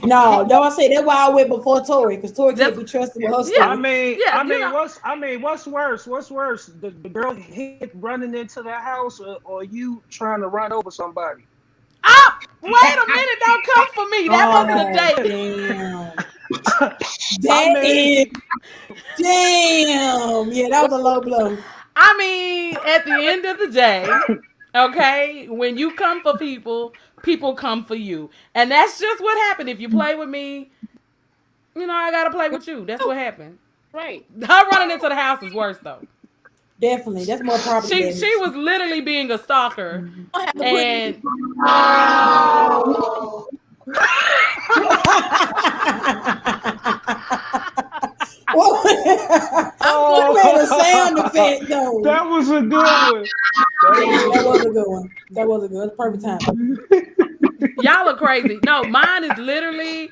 S6: No, I said that's why I went before Tori, because Tori can't be trusted with her story.
S7: I mean, what's worse? What's worse? The girl hit running into the house, or you trying to run over somebody?
S3: Oh, wait a minute! Don't come for me. That wasn't a date.
S6: Damn. Yeah, that was a low blow.
S3: I mean, at the end of the day, okay, when you come for people, people come for you. And that's just what happened. If you play with me, you know, I got to play with you. That's what happened.
S4: Right.
S3: Her running into the house is worse, though.
S6: Definitely. That's more property.
S3: She was literally being a stalker. And...
S6: I'm going to sound effect though.
S7: That was a good one.
S6: That was a good one. That was a good. Perfect time.
S3: Y'all are crazy. No, mine is literally,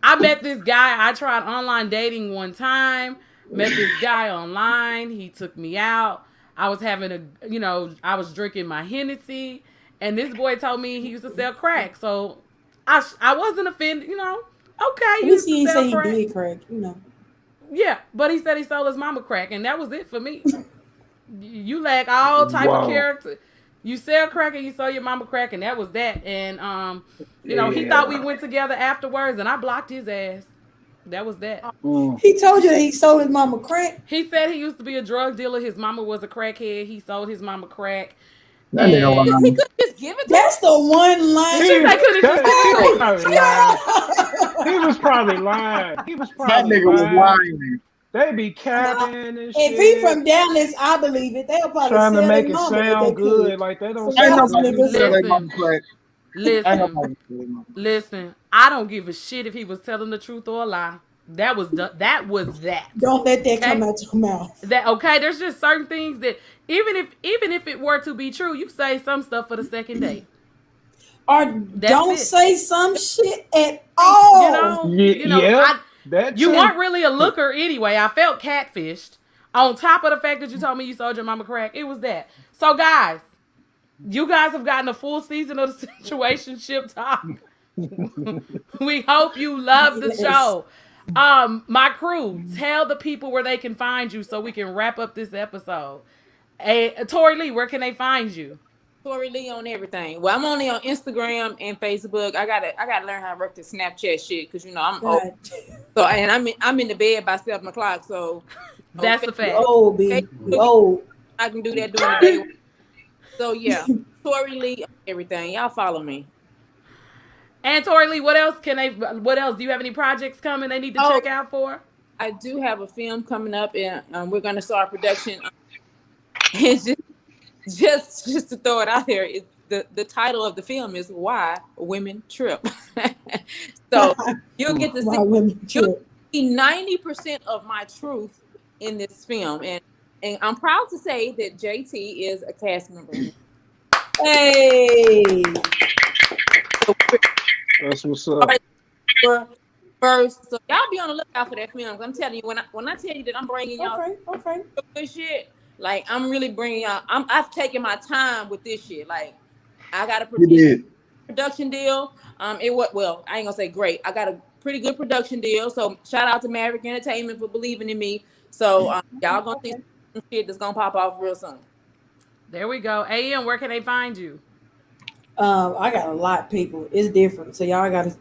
S3: I met this guy. I tried online dating one time. Met this guy online. He took me out. I was having I was drinking my Hennessy. And this boy told me he used to sell crack. So I wasn't offended, you know. Okay,
S6: At least he didn't say he did crack, you know.
S3: Yeah, but he said he sold his mama crack, and that was it for me. You lack all type of character. You sell crack and you sold your mama crack, and that was that. And he thought we went together afterwards, and I blocked his ass. That was that.
S6: He told you that he sold his mama crack.
S3: He said he used to be a drug dealer. His mama was a crackhead. He sold his mama crack.
S4: He could just give it to
S6: That's the one line.
S7: He was probably lying.
S5: That nigga was lying.
S7: They be capping and shit.
S6: If he from Dallas, I believe it. They'll probably
S7: trying to make it
S6: sound
S7: good. Like they don't.
S3: Listen. I don't give a shit if he was telling the truth or a lie. That was that.
S6: Don't let that come out your mouth.
S3: There's just certain things that even if it were to be true, you say some stuff for the second date.
S6: Or don't say some shit at all.
S3: You weren't really a looker anyway. I felt catfished. On top of the fact that you told me you sold your mama crack, it was that. So guys, you guys have gotten a full season of the Situationship Talk. We hope you love the show. My crew, tell the people where they can find you so we can wrap up this episode. Hey, Tori Lee, where can they find you?
S4: Tori Lee on everything. Well, I'm only on Instagram and Facebook. I gotta learn how to work the Snapchat shit because I'm old. So and I'm in the bed by 7:00. So
S3: that's the fact.
S6: Old.
S4: I can do that during the day. So yeah, Tori Lee on everything. Y'all follow me.
S3: And Tori Lee, what else? Do you have any projects coming they need to check out for?
S4: I do have a film coming up, and we're going to start production. It's just to throw it out there, the title of the film is Why Women Trip. So you'll get to see 90% of my truth in this film, and I'm proud to say that JT is a cast member.
S6: Hey.
S7: That's what's up.
S4: First, so y'all be on the lookout for that film. I'm telling you, when I tell you that I'm bringing y'all good shit, like I'm really bringing y'all. I've taken my time with this shit. Like I got a production deal. I ain't gonna say great. I got a pretty good production deal. So shout out to Maverick Entertainment for believing in me. So y'all gonna see some shit that's gonna pop off real soon.
S3: There we go. AM, where can they find you?
S6: I got a lot, people. It's different. So y'all got to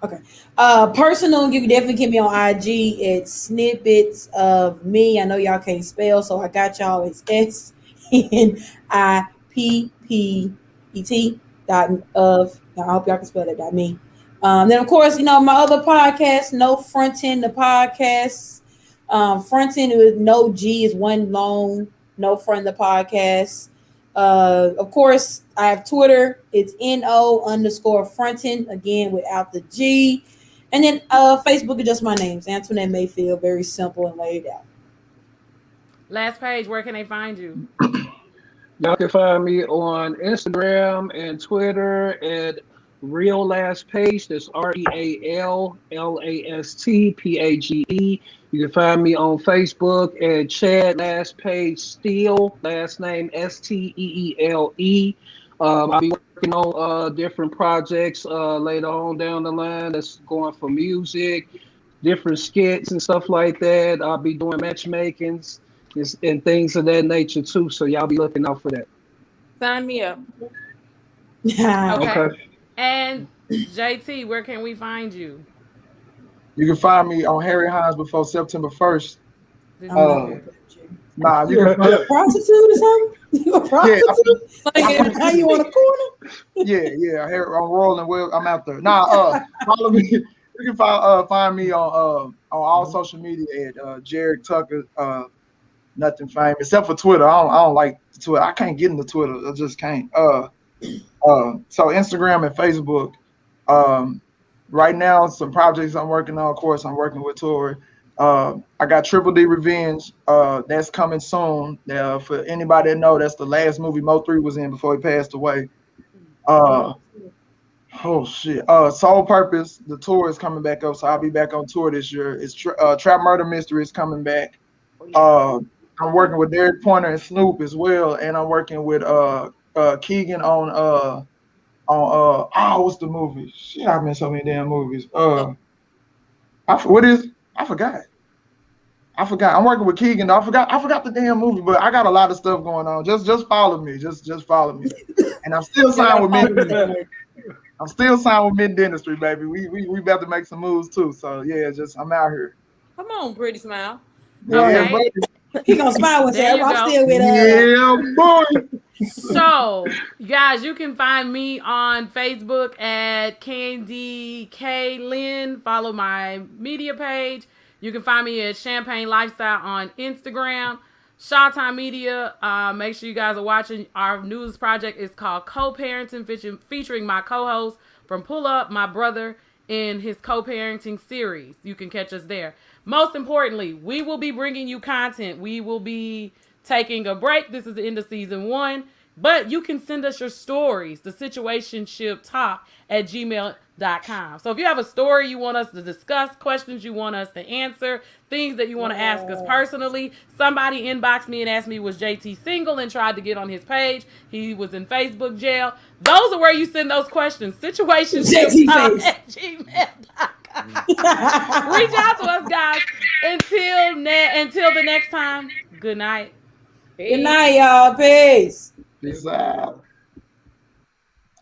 S6: personal, you can definitely get me on IG. It's snippets of me. I know y'all can't spell, so I got y'all. It's SNIPPET.of. I hope y'all can spell that .me. Then of course, my other podcast, No Frontin', the podcast. Frontin' with no G is one long, No Front the podcast. Of course, I have Twitter. It's NO_frontin', again without the G. And then Facebook is just my name, Antoinette Mayfield. Very simple and laid out.
S3: Last page, where can they find you?
S7: Y'all can find me on Instagram and Twitter at Real Last Page. That's REALLASTPAGE. You can find me on Facebook at Chad Last Page Steele, last name STEELE. I'll be working on different projects later on down the line. That's going for music, different skits and stuff like that. I'll be doing matchmakings and things of that nature too. So y'all be looking out for that.
S4: Sign me up.
S3: Okay. And JT, where can we find you?
S5: You can find me on Harry Hines before September 1st. Nah, you can
S6: a prostitute or something? You a prostitute? How you on a corner?
S5: Yeah. I'm rolling with. I'm out there. Follow me. You can find me on all social media at Jared Tucker. Nothing famous except for Twitter. I don't like Twitter. I can't get into Twitter. I just can't. So Instagram and Facebook. Right now, some projects I'm working on. Of course, I'm working with Tori. I got Triple D Revenge. That's coming soon. For anybody that know, that's the last movie Mo3 was in before he passed away. Oh shit. Soul Purpose. The tour is coming back up, so I'll be back on tour this year. It's Trap Murder Mystery is coming back. I'm working with Derek Pointer and Snoop as well, and I'm working with Keegan on what's the movie? Shit, I've been so many damn movies. I forgot. I'm working with Keegan. I forgot the damn movie, but I got a lot of stuff going on. Just follow me. Just follow me. And I'm still signed with Mid. I'm still signed with Mid Dentistry, baby. We about to make some moves too. So yeah, I'm out here.
S4: Come on, pretty smile.
S5: Yeah,
S3: Okay.
S6: He gonna smile with that. I'm still with
S5: yeah, boy.
S3: So, guys, you can find me on Facebook at Candy K Lynn. Follow my media page. You can find me at Champagne Lifestyle on Instagram. Shawtime Media. Make sure you guys are watching. Our newest project is called Co-Parenting, featuring my co-host from Pull Up, my brother, in his co-parenting series. You can catch us there. Most importantly, we will be bringing you content. We will be taking a break. This is the end of season 1. But you can send us your stories, the situationshiptalk@gmail.com. So if you have a story you want us to discuss, questions you want us to answer, things that you want to ask us personally, somebody inboxed me and asked me, was JT single, and tried to get on his page. He was in Facebook jail. Those are where you send those questions. Situationshiptalk@gmail.com. Reach out to us, guys. Until the next time, good night.
S6: Good night, y'all. Peace.
S5: Peace out.